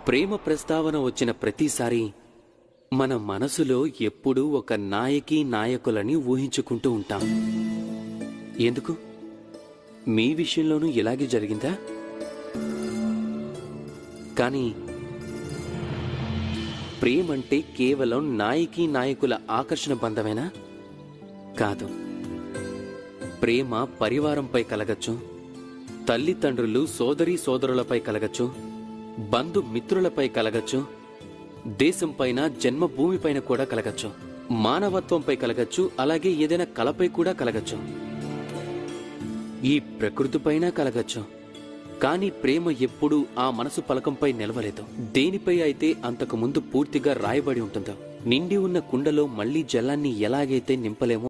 ప్రేమ ప్రస్తావన వచ్చిన ప్రతిసారి మన మనసులో ఎప్పుడూ ఒక నాయకి నాయకులని ఊహించుకుంటూ ఉంటాం. ఎందుకు? మీ విషయంలోనూ ఇలాగే జరిగిందా? కానీ ప్రేమంటే కేవలం నాయకి నాయకుల ఆకర్షణ బంధమేనా? కాదు. ప్రేమ పరివారంపై కలగచ్చు, తల్లిదండ్రులు సోదరీ సోదరులపై కలగచ్చు, బంధుమిత్రులపై కలగచ్చు, దేశంపైన జన్మభూమిపైన కూడా కలగచ్చు, మానవత్వంపై కలగచ్చు, అలాగే ఏదైనా కళపై కూడా కలగచ్చు, ఈ ప్రకృతిపైన కలగచ్చు. కానీ ప్రేమ ఎప్పుడూ ఆ మనసు పలకంపై నిలవలేదు. దేనిపై అయితే అంతకు ముందు పూర్తిగా రాయబడి ఉంటుందో, నిండి ఉన్న కుండలో మళ్లీ జలాన్ని ఎలాగైతే నింపలేమో